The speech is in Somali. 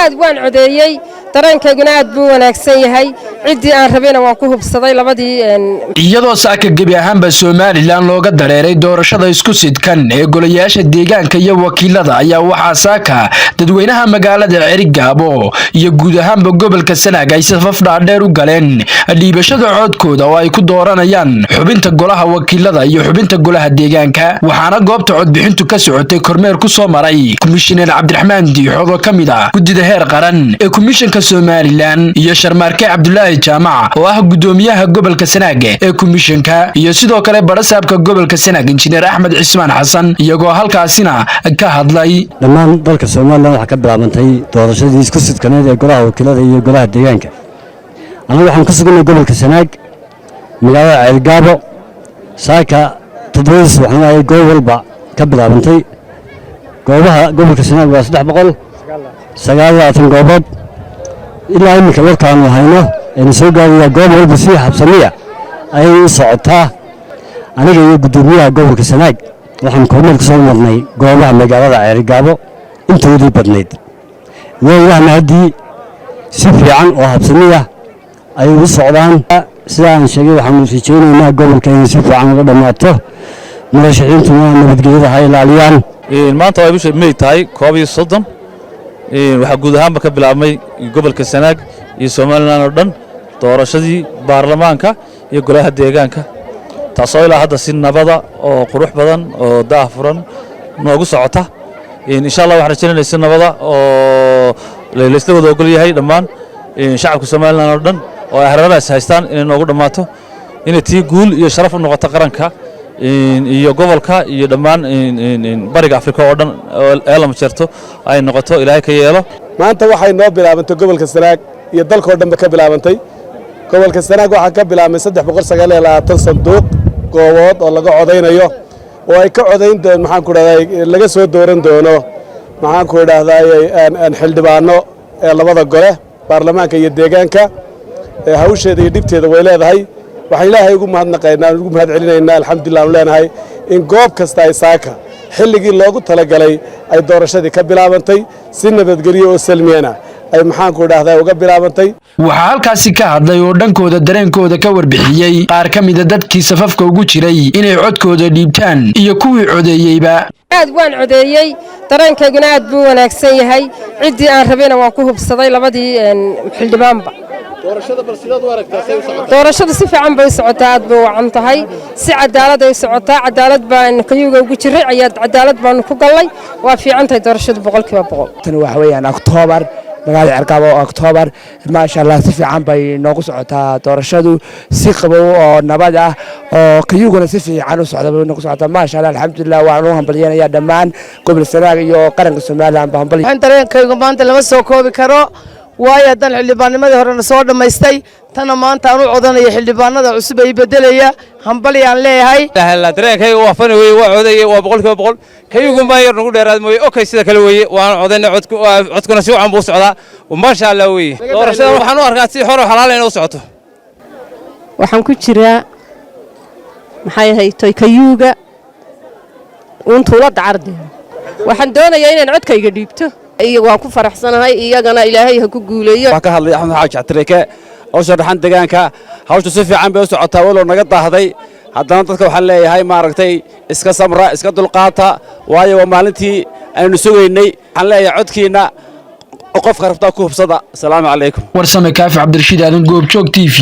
aad waan codeeyay dareenkayguna aad buu wanaagsan yahay cidii aan rabayna waan ku hubsaday labadii iyadoo saaka gebi ahaanba Soomaaliland looga dareeray doorashada isku sidkan ee golayaasha deegaanka iyo wakiilada ayaa waxaa saaka dadweynaha magaalada Cerigabo iyo guud ahaanba gobolka Sanaag ay safaf dhaadheer u galeen dhiibashada codkooda oo ay ku dooranayaan xubinta golaha wakiilada iyo xubinta golaha deegaanka waxaana goobta codbixintu ka socotay kormeer ku soo maray Commissioner Cabdiraxmaan Diixood oo kamid ah gudida heer qaran ee Commissionka Soomaaliland iyo Sharmaarke Cabdullaahi Jaamac oo ah gudoomiyaha gobolka Sanaag ee Commissionka iyo sidoo kale barasaabka gobolka Sanaag Engineer Axmed Cismaan Xasan iyagoo halkaasina ka hadlay dhammaan dalka Soomaaliland waxa ka bilaabantay doorashadii isku sidkaneed ee golaha wakiilada iyo golaha deegaanka anagu waxaan ka sugnay gobolka Sanaag magaalada Cerigabo saaka toddobaadis waxaan ay goob walba ka bilaabantay goobaha gobolka Sanaag waa 309 goobood ilaa imika warkaan hayno in soo gaaraya goob walba si habsamiya ay u socotaa aniga iyo gudoomiyaha gobolka Sanaag waxaan kormeer ku soo marnay goobaha magaalada Cerigabo intoodii badneed weeyana hadii si fiican oo habsamiya ay u socdaan sida aan sheegay waxaan rajaynaynaa gobolka in si fiican uga dhamaato murashaxiintuna nabadgelyada ay ilaaliyaan maanta way bisha May tahay 30 waxa guud ahaanba ka bilaabmay gobolka Sanaag iyo Soomaaliland oo dhan doorashadii baarlamaanka iyo golaha deegaanka taasoo ilaa hadda si nabada oo qurux badan oo daafuran noogu socota insha Allah waxaan rajaynaynaa si nabada oo la isla wada ogol yahay dhammaan shacabka Soomaaliland oo dhan oo ay haradaas haystaan in noogu dhamaato inay tii guul iyo sharaf u noqoto qaranka iyo gobolka iyo dhammaan bariga Afrika oo dhan ee la majarto ay noqoto Ilaahay ka yeelo maanta waxay noo bilaabantay gobolka Sanaag iyo dalka oo dhan ka bilaabantay gobolka Sanaag waxa ka bilaabmay 329 sanduuq goobood oo laga codeynayo oo ay ka codeyn doon maxaan ku raday laga soo dooran doono maxaan ku raday aan xildhibaano ee labada gole baarlamaanka iyo deegaanka hawsheeda iyo dibteeda way leedahay waxaan Ilaahay ugu mahadnaqaynaa ugu mahadcelinaynaa alxamdulillah leenahay in goob kasta ay saaka xilligii loogu talagalay ay doorashadii ka bilaabantay si nabadgelyo oo salmiyana ay maxaan ku raahday uga bilaabantay waxa halkaasi ka hadlay oo dhankooda dareenkooda ka warbixiyay qaar kamid ah dadkii safafka ugu jiray inay codkooda dhiibtaan iyo kuwii codeeyayba aad waan codeeyay dareenkayguna aad buu wanaagsan yahay cidii aan rabayna waan ku hubsaday labadii xildhibaanba doorashada si fiican bay socotaa aad bay wacan tahay si cadaalad ay socotaa cadaalad baan kayuga ugu jiray cadaalad baan ku galay waa fiican tahay doorashadu 100% tan waxa weeyaan October magaalada Cerigabo October ma sha Allah si fiican bay noogu socotaa doorashadu si qabow oo nabad ah oo kayuguna si fiican u socda noogu socotaa ma sha Allah alxamdulillah waan u hambalyeynaya dhammaan gobolka Sanaag iyo qaranka Soomaaliland baan hambalyeynaya waxaan dareenkayga maanta lama soo koobi karo waayo dan xildhibaannimadii horena soo dhameystay tan maanta aan u codanayo xildhibaanada cusub ay bedelaya hambaliyaan leeyahay la dareenkayga waa fan weey waa codeeyay waa 100% kayugu ma yar nagu dheeraad mooy okay sida kale weey waan codeynaa codkuna si wacan buu socdaa ma sha Allah weey doorashada waxaan u arkaa si xor oo xalaal ah inuu socoto waxaan ku jiraa maxay haytay kayuga untu la dacardeen waxaan doonayaa inaan codkayga dhiibto waan ku faraxsanahay iyagana Ilaahay ha ku guuleeyo waxa ka hadlay Axmed Xaaji Catrike oo sharaxan deegaanka hawsha si fiican bay u socotaa walow naga daahday haddana dadka waxaan leeyahay maaragtay iska samra iska dulqaata waayo waa maalintii aynu sugaynay waxaan leeyahay codkiina qofka rabta ku hubsada assalaamu calaykum warsame kaafi Cabdirashiid Aadan Goobjoog TV